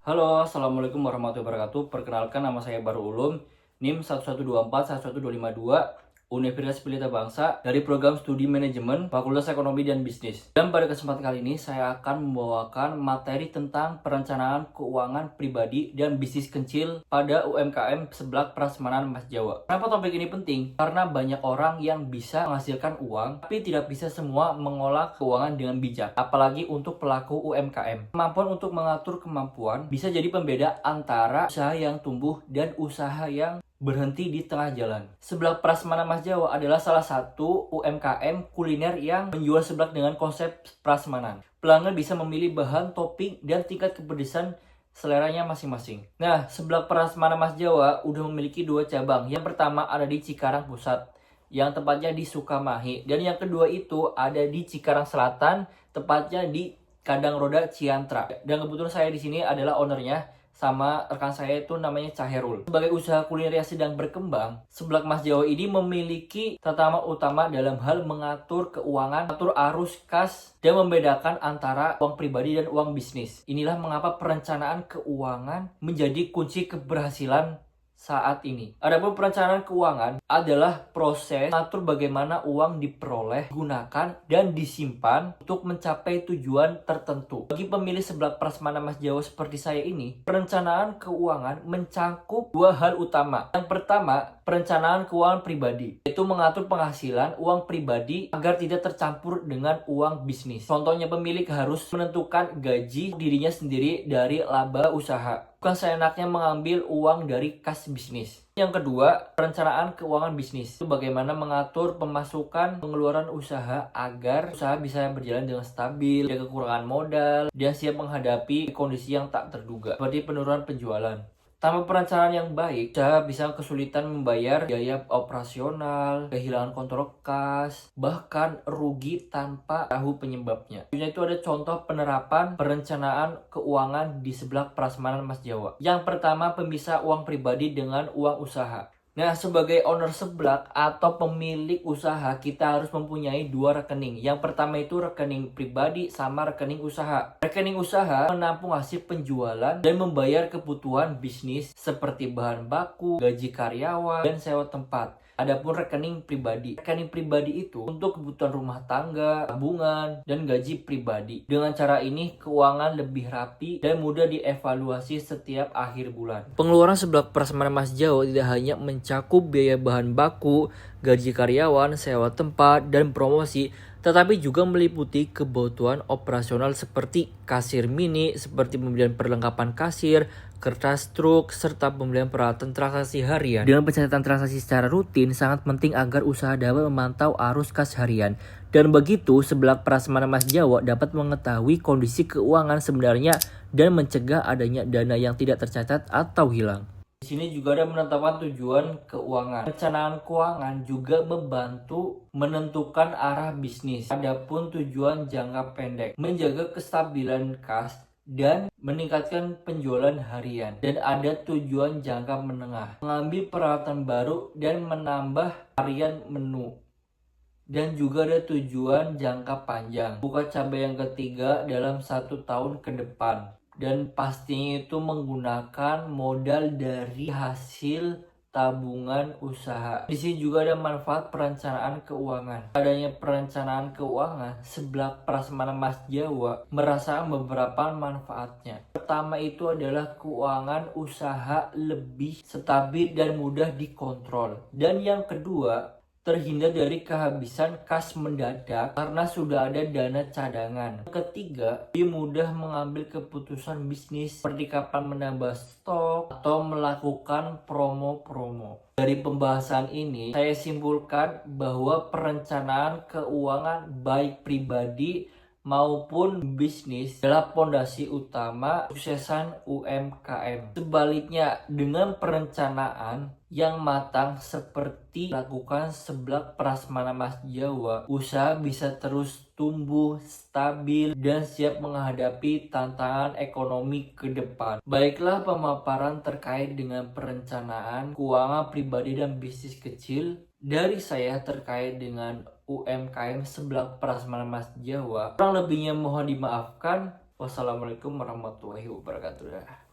Halo, Assalamualaikum warahmatullahi wabarakatuh. Perkenalkan, nama saya Baru Ulum, NIM 112411252, Universitas Pelita Bangsa, dari program studi manajemen, Fakultas Ekonomi dan Bisnis. Dan pada kesempatan kali ini, saya akan membawakan materi tentang perencanaan keuangan pribadi dan bisnis kecil pada UMKM Seblak Prasmanan Mas Jawa. Kenapa topik ini penting? Karena banyak orang yang bisa menghasilkan uang, tapi tidak bisa semua mengolah keuangan dengan bijak, apalagi untuk pelaku UMKM. Kemampuan untuk mengatur kemampuan bisa jadi pembeda antara usaha yang tumbuh dan usaha yang berhenti di tengah jalan. Seblak Prasmanan Mas Jawa adalah salah satu UMKM kuliner yang menjual seblak dengan konsep prasmanan. Pelanggan bisa memilih bahan, topping, dan tingkat kepedesan seleranya masing-masing. Nah, seblak Prasmanan Mas Jawa udah memiliki 2 cabang. Yang pertama ada di Cikarang Pusat, yang tepatnya di Sukamahi. Dan yang kedua itu ada di Cikarang Selatan, tepatnya di Kandang Roda Ciantra. Dan kebetulan saya di sini adalah ownernya, sama rekan saya itu namanya Caherul. Sebagai usaha kuliner yang sedang berkembang, Seblak Mas Jawa ini memiliki tantangan utama dalam hal mengatur keuangan, mengatur arus kas, dan membedakan antara uang pribadi dan uang bisnis. Inilah mengapa perencanaan keuangan menjadi kunci keberhasilan saat ini. Adapun perencanaan keuangan adalah proses mengatur bagaimana uang diperoleh, digunakan, dan disimpan untuk mencapai tujuan tertentu. Bagi pemilih Seblak Prasmanan Mas Jawa seperti saya ini, perencanaan keuangan mencakup 2 hal utama. Yang pertama, perencanaan keuangan pribadi, yaitu mengatur penghasilan uang pribadi agar tidak tercampur dengan uang bisnis. Contohnya, pemilik harus menentukan gaji dirinya sendiri dari laba usaha, bukan seenaknya mengambil uang dari kas bisnis. Yang kedua, perencanaan keuangan bisnis. Itu bagaimana mengatur pemasukan pengeluaran usaha agar usaha bisa berjalan dengan stabil, tidak kekurangan modal, dan siap menghadapi kondisi yang tak terduga, seperti penurunan penjualan. Tanpa perencanaan yang baik, usaha bisa kesulitan membayar biaya operasional, kehilangan kontrol kas, bahkan rugi tanpa tahu penyebabnya. Itu ada contoh penerapan perencanaan keuangan di Seblak Prasmanan Mas Jawa. Yang pertama, pemisah uang pribadi dengan uang usaha. Nah, sebagai owner seblak atau pemilik usaha, kita harus mempunyai 2 rekening. Yang pertama itu rekening pribadi sama rekening usaha. Rekening usaha menampung hasil penjualan dan membayar kebutuhan bisnis seperti bahan baku, gaji karyawan, dan sewa tempat. Adapun rekening pribadi itu untuk kebutuhan rumah tangga, tabungan, dan gaji pribadi. Dengan cara ini, keuangan lebih rapi dan mudah dievaluasi setiap akhir bulan. Pengeluaran Seblak Prasmanan Mas Jawa tidak hanya mencakup biaya bahan baku, gaji karyawan, sewa tempat, dan promosi, tetapi juga meliputi kebutuhan operasional seperti kasir mini, seperti pembelian perlengkapan kasir, kertas truk, serta pembelian peralatan transaksi harian. Dengan pencatatan transaksi secara rutin sangat penting agar usaha dapat memantau arus kas harian. Dan begitu, Seblak Prasmanan Mas Jawa dapat mengetahui kondisi keuangan sebenarnya dan mencegah adanya dana yang tidak tercatat atau hilang. Di sini juga ada menetapkan tujuan keuangan. Perencanaan keuangan juga membantu menentukan arah bisnis. Adapun tujuan jangka pendek, menjaga kestabilan kas dan meningkatkan penjualan harian. Dan ada tujuan jangka menengah, mengambil peralatan baru dan menambah varian menu. Dan juga ada tujuan jangka panjang, buka cabai yang ketiga dalam 1 tahun ke depan. Dan pastinya itu menggunakan modal dari hasil tabungan usaha. Di sini juga ada manfaat perencanaan keuangan. Adanya perencanaan keuangan, Seblak Prasmanan Mas Jawa merasakan beberapa manfaatnya. Pertama itu adalah keuangan usaha lebih stabil dan mudah dikontrol. Dan yang kedua, terhindar dari kehabisan kas mendadak karena sudah ada dana cadangan. Ketiga, lebih mudah mengambil keputusan bisnis seperti kapan menambah stok atau melakukan promo-promo. Dari pembahasan ini, saya simpulkan bahwa perencanaan keuangan baik pribadi maupun bisnis adalah pondasi utama suksesan UMKM. Sebaliknya, dengan perencanaan yang matang seperti lakukan Seblak Prasmanan Mas Jawa, usaha bisa terus tumbuh, stabil, dan siap menghadapi tantangan ekonomi ke depan. Baiklah pemaparan terkait dengan perencanaan keuangan pribadi dan bisnis kecil dari saya terkait dengan UMKM Seblak Prasmanan Mas Jawa. Kurang lebihnya mohon dimaafkan. Wassalamualaikum warahmatullahi wabarakatuh.